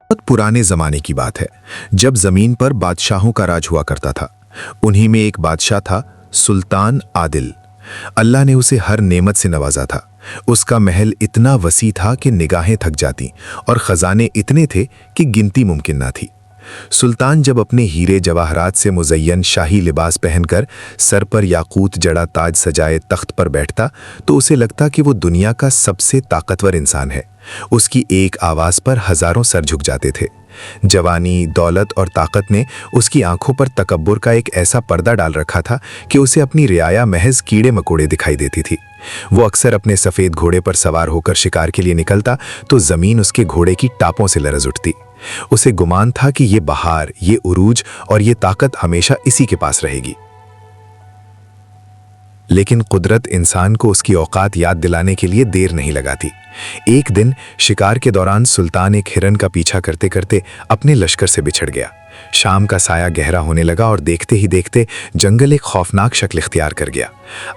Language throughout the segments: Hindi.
बहुत पुराने ज़माने की बात है, जब ज़मीन पर बादशाहों का राज हुआ करता था। उन्हीं में एक बादशाह था, सुल्तान आदिल। अल्लाह ने उसे हर नेमत से नवाजा था। उसका महल इतना वसी था कि निगाहें थक जाती और ख़जाने इतने थे कि गिनती मुमकिन ना थी। सुल्तान जब अपने हीरे जवाहरात से मुज़य्यन शाही लिबास पहनकर सर पर याकूत जड़ा ताज सजाए तख्त पर बैठता तो उसे लगता कि वो दुनिया का सबसे ताकतवर इंसान है। उसकी एक आवाज़ पर हज़ारों सर झुक जाते थे। जवानी, दौलत और ताकत ने उसकी आंखों पर तकब्बुर का एक ऐसा पर्दा डाल रखा था कि उसे अपनी रियाया महज कीड़े मकोड़े दिखाई देती थी। वो अक्सर अपने सफ़ेद घोड़े पर सवार होकर शिकार के लिए निकलता तो ज़मीन उसके घोड़े की टापों से लरज़ उठती। उसे गुमान था कि ये बहार, ये उरूज और ये ताकत हमेशा इसी के पास रहेगी। लेकिन कुदरत इंसान को उसकी औकात याद दिलाने के लिए देर नहीं लगाती। एक दिन शिकार के दौरान सुल्तान एक हिरन का पीछा करते करते अपने लश्कर से बिछड़ गया। शाम का साया गहरा होने लगा और देखते ही देखते जंगल एक खौफनाक शक्ल इख्तियार कर गया।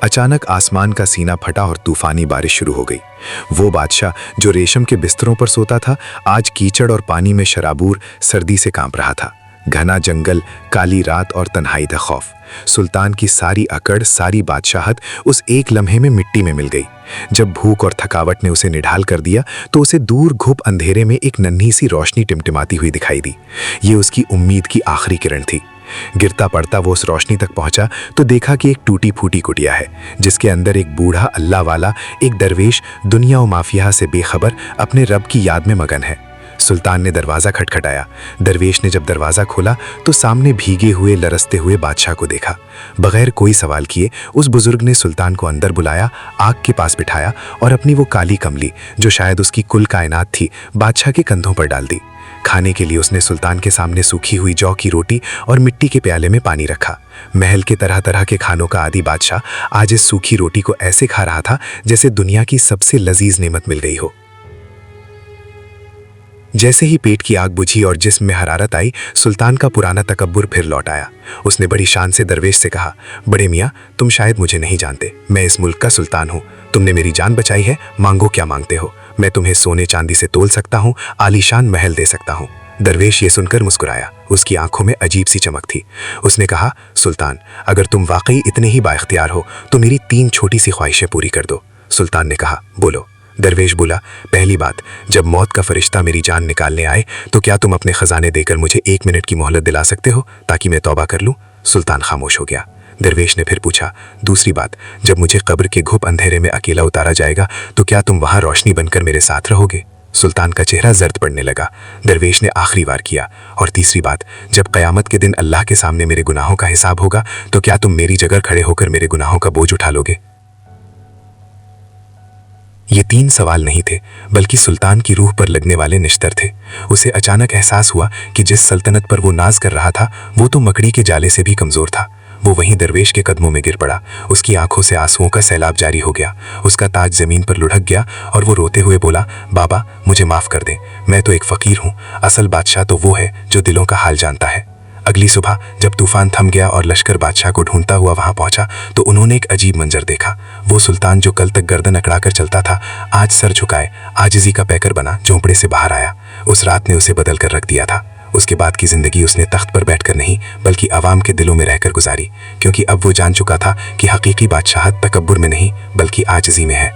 अचानक आसमान का सीना फटा और तूफानी बारिश शुरू हो गई। वो बादशाह जो रेशम के बिस्तरों पर सोता था, आज कीचड़ और पानी में शराबूर सर्दी से कांप रहा था। घना जंगल, काली रात और तन्हाई था खौफ। सुल्तान की सारी अकड़, सारी बादशाहत उस एक लम्हे में मिट्टी में मिल गई। जब भूख और थकावट ने उसे निढाल कर दिया तो उसे दूर घुप अंधेरे में एक नन्ही सी रोशनी टिमटिमाती हुई दिखाई दी। ये उसकी उम्मीद की आखिरी किरण थी। गिरता पड़ता वो उस रोशनी तक पहुंचा तो देखा कि एक टूटी फूटी कुटिया है, जिसके अंदर एक बूढ़ा अल्लाह वाला, एक दरवेश दुनिया और माफिया से बेखबर अपने रब की याद में मगन है। सुल्तान ने दरवाज़ा खटखटाया। दरवेश ने जब दरवाज़ा खोला तो सामने भीगे हुए, लरसते हुए बादशाह को देखा। बगैर कोई सवाल किए उस बुजुर्ग ने सुल्तान को अंदर बुलाया, आग के पास बिठाया और अपनी वो काली कमली, जो शायद उसकी कुल कायनात थी, बादशाह के कंधों पर डाल दी। खाने के लिए उसने सुल्तान के सामने सूखी हुई जौ की रोटी और मिट्टी के प्याले में पानी रखा। महल के तरह तरह के खानों का आदी बादशाह आज इस सूखी रोटी को ऐसे खा रहा था जैसे दुनिया की सबसे लजीज नेमत मिल गई हो। जैसे ही पेट की आग बुझी और जिस्म में हरारत आई, सुल्तान का पुराना तकब्बुर फिर लौट आया। उसने बड़ी शान से दरवेश से कहा, बड़े मियाँ, तुम शायद मुझे नहीं जानते, मैं इस मुल्क का सुल्तान हूँ। तुमने मेरी जान बचाई है, मांगो क्या मांगते हो। मैं तुम्हें सोने चांदी से तोल सकता हूँ, आलीशान महल दे सकता हूँ। दरवेश ये सुनकर मुस्कुराया। उसकी आंखों में अजीब सी चमक थी। उसने कहा, सुल्तान, अगर तुम वाकई इतने ही बाइख्तियार हो तो मेरी 3 छोटी सी ख्वाहिशें पूरी कर दो। सुल्तान ने कहा, बोलो। दरवेश बोला, पहली बात, जब मौत का फरिश्ता मेरी जान निकालने आए तो क्या तुम अपने खजाने देकर मुझे 1 मिनट की मोहलत दिला सकते हो ताकि मैं तौबा कर लूं? सुल्तान खामोश हो गया। दरवेश ने फिर पूछा, दूसरी बात, जब मुझे कब्र के घुप अंधेरे में अकेला उतारा जाएगा तो क्या तुम वहां रोशनी बनकर मेरे साथ रहोगे? सुल्तान का चेहरा जर्द पड़ने लगा। दरवेश ने आखिरी बार किया, और तीसरी बात, जब क़यामत के दिन अल्लाह के सामने मेरे गुनाहों का हिसाब होगा तो क्या तुम मेरी जगह खड़े होकर मेरे गुनाहों का बोझ उठा लोगे? ये 3 सवाल नहीं थे, बल्कि सुल्तान की रूह पर लगने वाले निश्तर थे। उसे अचानक एहसास हुआ कि जिस सल्तनत पर वो नाज कर रहा था वो तो मकड़ी के जाले से भी कमज़ोर था। वो वहीं दरवेश के कदमों में गिर पड़ा। उसकी आंखों से आंसुओं का सैलाब जारी हो गया। उसका ताज ज़मीन पर लुढ़क गया और वो रोते हुए बोला, बाबा, मुझे माफ़ कर दे, मैं तो एक फ़कीर हूँ। असल बादशाह तो वो है जो दिलों का हाल जानता है। अगली सुबह जब तूफान थम गया और लश्कर बादशाह को ढूंढता हुआ वहां पहुंचा तो उन्होंने एक अजीब मंजर देखा। वो सुल्तान जो कल तक गर्दन अकड़ाकर चलता था, आज सर झुकाए आजिज़ी का पैकर बना झोंपड़े से बाहर आया। उस रात ने उसे बदल कर रख दिया था। उसके बाद की जिंदगी उसने तख्त पर बैठकर नहीं बल्कि अवाम के दिलों में रहकर गुजारी, क्योंकि अब वो जान चुका था कि हकीकी बादशाहत तकब्बुर में नहीं बल्कि आजिज़ी में है।